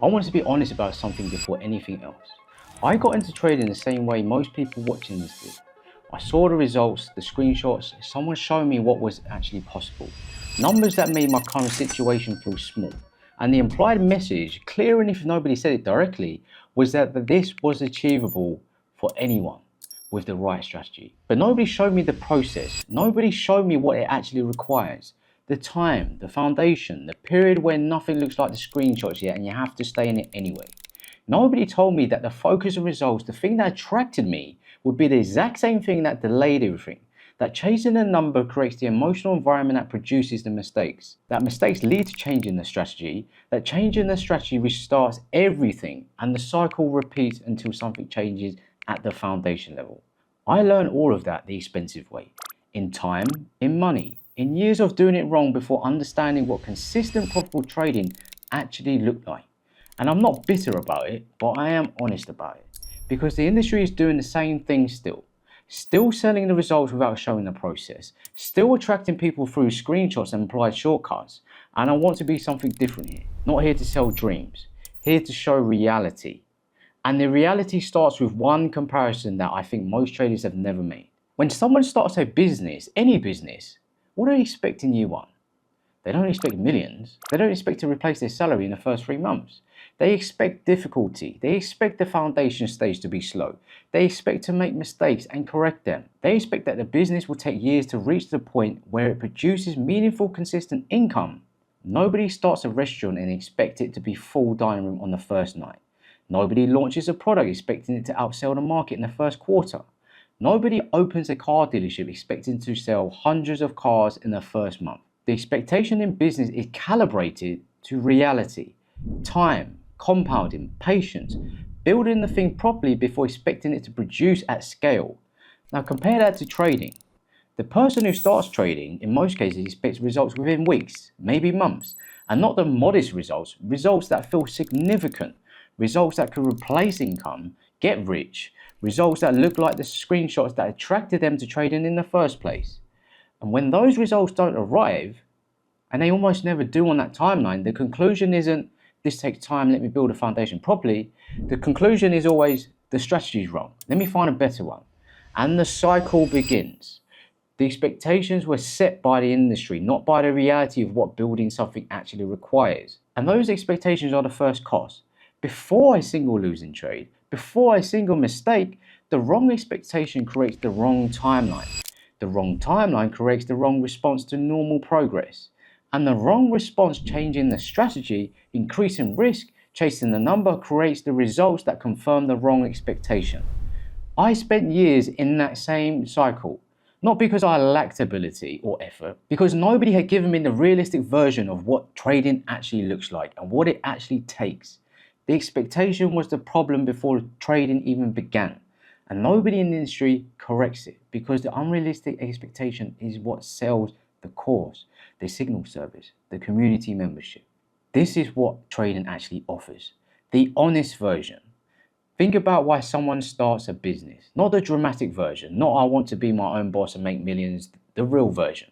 I wanted to be honest about something before anything else. I got into trading the same way most people watching this did. I saw the results, the screenshots, someone showing me what was actually possible. Numbers that made my current situation feel small. And the implied message, clear and if nobody said it directly, was that this was achievable for anyone with the right strategy. But nobody showed me the process. Nobody showed me what it actually requires. The time, the foundation, the period where nothing looks like the screenshots yet and you have to stay in it anyway. Nobody told me that the focus and results, the thing that attracted me, would be the exact same thing that delayed everything. That chasing a number creates the emotional environment that produces the mistakes. That mistakes lead to changing the strategy. That changing the strategy restarts everything and the cycle repeats until something changes at the foundation level. I learned all of that the expensive way. In time, in money, in years of doing it wrong before understanding what consistent profitable trading actually looked like. And I'm not bitter about it, but I am honest about it. Because the industry is doing the same thing still. Still selling the results without showing the process. Still attracting people through screenshots and implied shortcuts. And I want to be something different here. Not here to sell dreams. Here to show reality. And the reality starts with one comparison that I think most traders have never made. When someone starts a business, any business, what do they expect in year one? They don't expect millions. They don't expect to replace their salary in the first 3 months. They expect difficulty. They expect the foundation stage to be slow. They expect to make mistakes and correct them. They expect that the business will take years to reach the point where it produces meaningful, consistent income. Nobody starts a restaurant and expects it to be full dining room on the first night. Nobody launches a product expecting it to outsell the market in the first quarter. Nobody opens a car dealership expecting to sell hundreds of cars in the first month. The expectation in business is calibrated to reality, time, compounding, patience, building the thing properly before expecting it to produce at scale. Now compare that to trading. The person who starts trading in most cases expects results within weeks, maybe months, and not the modest results, results that feel significant, results that could replace income, get rich, results that look like the screenshots that attracted them to trading in the first place. And when those results don't arrive, and they almost never do on that timeline, the conclusion isn't, this takes time, let me build a foundation properly. The conclusion is always, the strategy is wrong, let me find a better one. And the cycle begins. The expectations were set by the industry, not by the reality of what building something actually requires. And those expectations are the first cost. Before a single losing trade, before a single mistake, the wrong expectation creates the wrong timeline. The wrong timeline creates the wrong response to normal progress. And the wrong response changing the strategy, increasing risk, chasing the number creates the results that confirm the wrong expectation. I spent years in that same cycle, not because I lacked ability or effort, because nobody had given me the realistic version of what trading actually looks like and what it actually takes. The expectation was the problem before trading even began. And nobody in the industry corrects it because the unrealistic expectation is what sells the course, the signal service, the community membership. This is what trading actually offers. The honest version. Think about why someone starts a business. Not the dramatic version, not I want to be my own boss and make millions, the real version.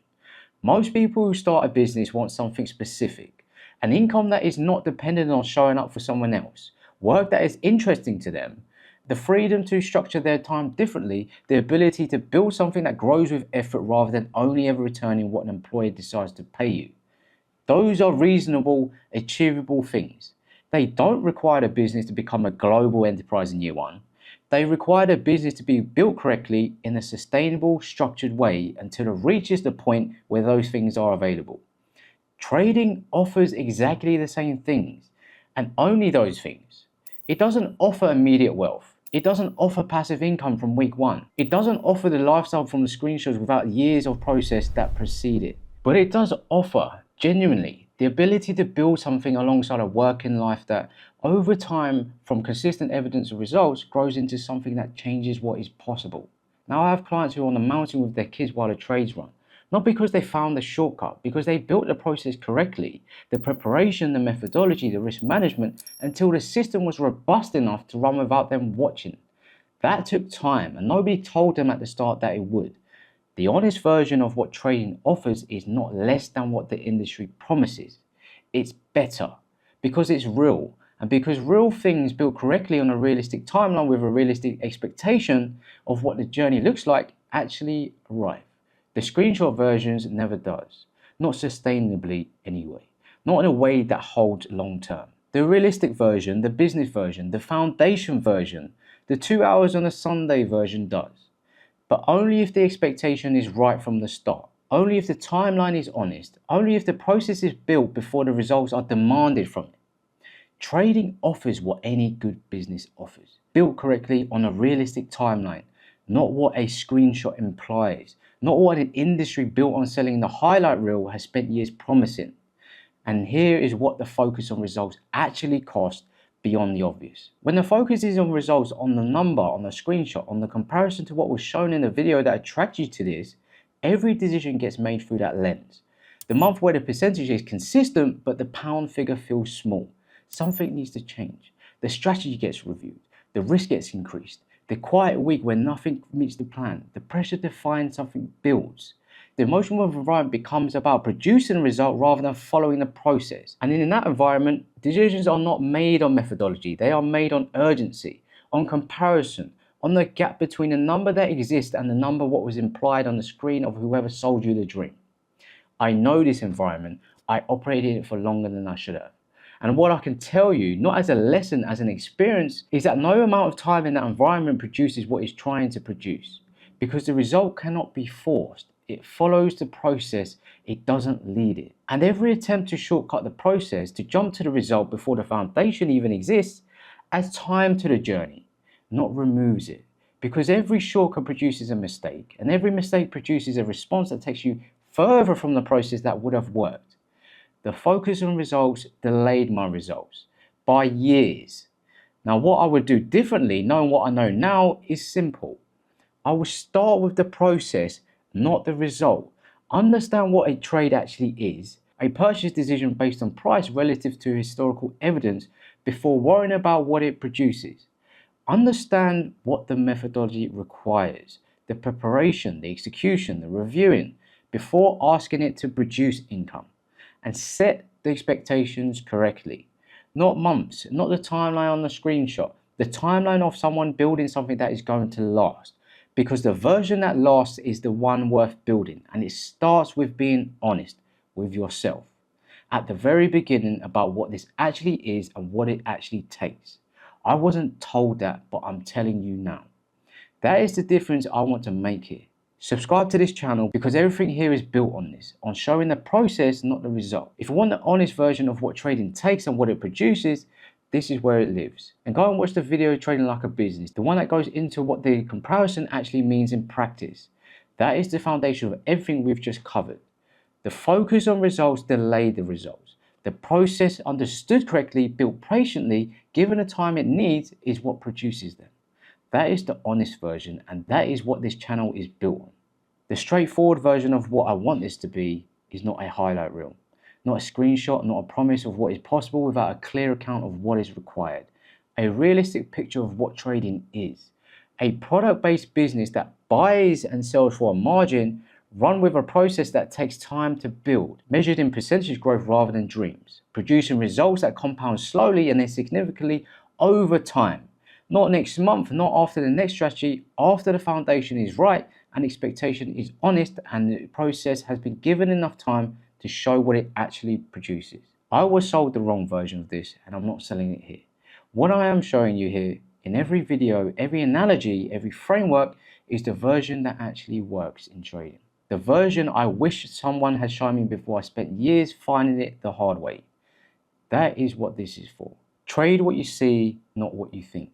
Most people who start a business want something specific. An income that is not dependent on showing up for someone else. Work that is interesting to them. The freedom to structure their time differently, the ability to build something that grows with effort rather than only ever returning what an employer decides to pay you. Those are reasonable, achievable things. They don't require a business to become a global enterprise in year one. They require a business to be built correctly in a sustainable, structured way until it reaches the point where those things are available. Trading offers exactly the same things, and only those things. It doesn't offer immediate wealth. It doesn't offer passive income from week one. It doesn't offer the lifestyle from the screenshots without years of process that precede it. But it does offer, genuinely, the ability to build something alongside a working life that, over time, from consistent evidence of results, grows into something that changes what is possible. Now I have clients who are on the mountain with their kids while the trades run. Not because they found the shortcut, because they built the process correctly, the preparation, the methodology, the risk management, until the system was robust enough to run without them watching. That took time, and nobody told them at the start that it would. The honest version of what trading offers is not less than what the industry promises. It's better, because it's real, And because real things built correctly on a realistic timeline with a realistic expectation of what the journey looks like actually arrive. The screenshot versions never does. Not sustainably anyway. Not in a way that holds long term. The realistic version, the business version, the foundation version, the 2 hours on a Sunday version does. But only if the expectation is right from the start. Only if the timeline is honest. Only if the process is built before the results are demanded from it. Trading offers what any good business offers, built correctly on a realistic timeline, not what a screenshot implies, not what an industry built on selling the highlight reel has spent years promising. And here is what the focus on results actually costs beyond the obvious. When the focus is on results, on the number, on the screenshot, on the comparison to what was shown in the video that attracts you to this, every decision gets made through that lens. The month where the percentage is consistent, but the pound figure feels small. Something needs to change. The strategy gets reviewed. The risk gets increased. The quiet week where nothing meets the plan. The pressure to find something builds. The emotional environment becomes about producing a result rather than following the process. And in that environment, decisions are not made on methodology. They are made on urgency, on comparison, on the gap between the number that exists and the number what was implied on the screen of whoever sold you the dream. I know this environment. I operated in it for longer than I should have. And what I can tell you, not as a lesson, as an experience, is that no amount of time in that environment produces what it's trying to produce. Because the result cannot be forced. It follows the process, it doesn't lead it. And every attempt to shortcut the process, to jump to the result before the foundation even exists, adds time to the journey, not removes it. Because every shortcut produces a mistake, and every mistake produces a response that takes you further from the process that would have worked. The focus on results delayed my results by years. Now, what I would do differently, knowing what I know now, is simple. I will start with the process, not the result. Understand what a trade actually is, a purchase decision based on price relative to historical evidence before worrying about what it produces. Understand what the methodology requires, the preparation, the execution, the reviewing, before asking it to produce income. And set the expectations correctly. Not months, not the timeline on the screenshot, the timeline of someone building something that is going to last. Because the version that lasts is the one worth building, and it starts with being honest with yourself at the very beginning about what this actually is and what it actually takes. I wasn't told that, but I'm telling you now. That is the difference I want to make here. Subscribe to this channel because everything here is built on this, on showing the process, not the result. If you want the honest version of what trading takes and what it produces, this is where it lives. And go and watch the video Trading Like a Business, the one that goes into what the comparison actually means in practice. That is the foundation of everything we've just covered. The focus on results delayed the results. The process understood correctly, built patiently, given the time it needs, is what produces them. That is the honest version, and that is what this channel is built on. The straightforward version of what I want this to be is not a highlight reel, not a screenshot, not a promise of what is possible without a clear account of what is required. A realistic picture of what trading is. A product-based business that buys and sells for a margin, run with a process that takes time to build, measured in percentage growth rather than dreams, producing results that compound slowly and then significantly over time. Not next month, not after the next strategy, after the foundation is right and expectation is honest and the process has been given enough time to show what it actually produces. I was sold the wrong version of this and I'm not selling it here. What I am showing you here in every video, every analogy, every framework is the version that actually works in trading. The version I wish someone had shown me before I spent years finding it the hard way. That is what this is for. Trade what you see, not what you think.